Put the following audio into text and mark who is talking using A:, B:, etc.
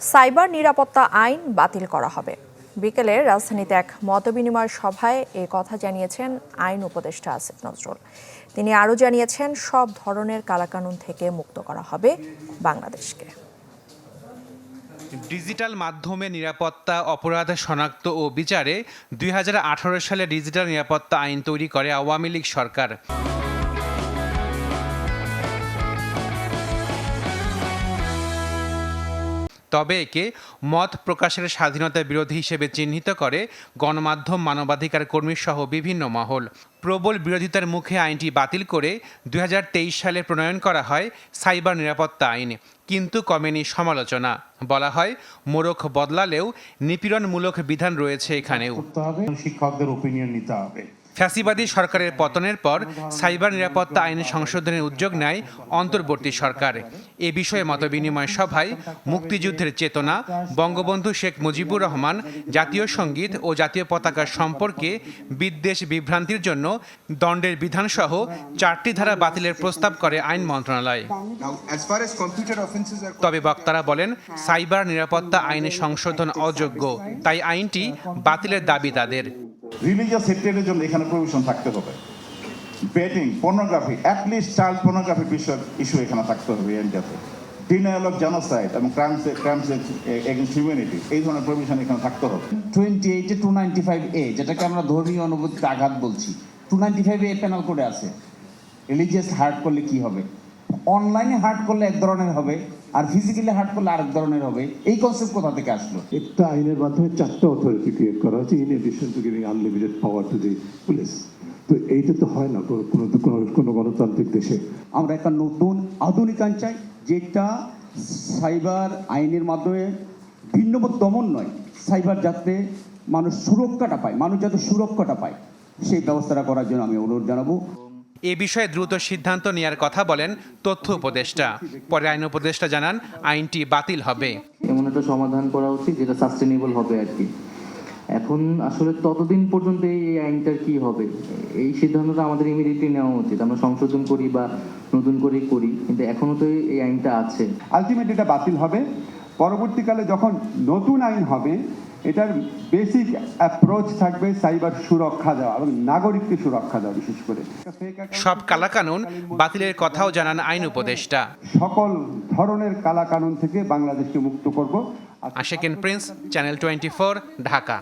A: Cyber নিরাপত্তা আইন বাতিল করা হবে। বিকেলে রাজধানীতে এক মতবিনিময় সভায় এ কথা জানিয়েছেন আইন উপদেষ্টা আসিফ নজরুল। তিনি আরও জানিয়েছেন, সব ধরনের কালাকানুন থেকে মুক্ত করা হবে বাংলাদেশকে।
B: ডিজিটাল মাধ্যমে নিরাপত্তা, অপরাধ শনাক্ত ও বিচারে 2018 সালে ডিজিটাল নিরাপত্তা আইন তৈরি করে আওয়ামী লীগ সরকার। তবে একে মত প্রকাশের স্বাধীনতা বিরোধী হিসেবে চিহ্নিত করে গণমাধ্যম, মানবাধিকার কর্মী সহ বিভিন্ন মহল। প্রবল বিরোধিতার মুখে আইনটি বাতিল করে 2023 সালে প্রণয়ন করা হয় সাইবার নিরাপত্তা আইন। কিন্তু কমেনি সমালোচনা। বলা হয়, মোড়ক বদলালেও নিপীড়নমূলক বিধান রয়েছে এখানেও।
C: শিক্ষকদের ওপিনিয়ন নিতে হবে।
B: ফ্যাসিবাদী সরকারের পতনের পর সাইবার নিরাপত্তা আইন সংশোধনের উদ্যোগ নেয় অন্তর্বর্তী সরকার। এ বিষয়ে মতবিনিময় সভায় মুক্তিযুদ্ধের চেতনা, বঙ্গবন্ধু শেখ মুজিবুর রহমান, জাতীয় সঙ্গীত ও জাতীয় পতাকা সম্পর্কে বিদ্বেষ বিভ্রান্তির জন্য দণ্ডের বিধানসহ 4টি ধারা বাতিলের প্রস্তাব করে আইন মন্ত্রণালয়। তবে বক্তারা বলেন, সাইবার নিরাপত্তা আইনে সংশোধন অযোগ্য, তাই আইনটি বাতিলের দাবি তাদের।
C: রিলিজিয়াস হেট্রেডের জন্য এখানে প্রভিশন থাকতে হবে। Betting, pornography, at least child pornography issue এখানে থাকতে হবে। এনডিতে ডিনায়াল অফ জেনোসাইড এবং ক্রাইমস এগেইনস্ট হিউম্যানিটি, এই ধরনের প্রভিশন এখানে থাকতে হবে।
D: 28 295A, যেটাকে আমরা ধর্মীয় অনুভূতিতে আঘাত বলছি, 295A পেনাল কোডে আছে। রিলিজিয়াস হার্ট করলে কি হবে? অনলাইনে হার্ট করলে এক ধরনের হবে, আর ফিজিক্যালি হার্ট করলে আরেক ধরনের হবে। এই কনসেপ্ট কোথা থেকে আসলো?
E: একটা আইনের মাধ্যমে 4টা অথরিটি ক্রিয়েট করা হচ্ছে, in addition to giving unlimited power to the police. তো এইটা তো হয় না কোনো গণতান্ত্রিক দেশে।
D: আমরা একটা নতুন আধুনিক আইন চাই, যেটা সাইবার আইনের মাধ্যমে ভিন্নমত দমন নয়, সাইবার যাতে মানুষ যাতে সুরক্ষাটা পায়, সেই ব্যবস্থাটা করার জন্য আমি অনুরোধ জানাবো।
B: এ বিষয়ে দ্রুত সিদ্ধান্ত নেওয়ার কথা বলেন তথ্য উপদেষ্টা। পরে আইন উপদেষ্টা জানান, আইনটি বাতিল হবে।
F: এমন একটা সমাধান করা উচিত যেটা সাস্টেনেবল হবে আর কি। এখন আসলে ততদিন পর্যন্ত এই আইনটার কি হবে, এই সিদ্ধান্তটা আমাদের ইমিডিয়েটলি নেওয়া উচিত। আমরা সংশোধন করি বা নতুন করেই করি, কিন্তু এখনো তো এই আইনটা আছে।
G: আলটিমেটলি এটা বাতিল হবে। পরবর্তীকালে যখন নতুন আইন হবে, এটার বেসিক অ্যাপ্রোচ থাকবে সাইবার সুরক্ষা দেওয়া এবং নাগরিককে সুরক্ষা দেওয়া। বিশেষ করে
B: সব কালাকানুন বাতিলের কথাও জানান আইন উপদেষ্টা।
G: সকল ধরনের কালাকানুন থেকে বাংলাদেশকে মুক্ত করব।
B: Ashikin Prince, channel 24, Dhaka.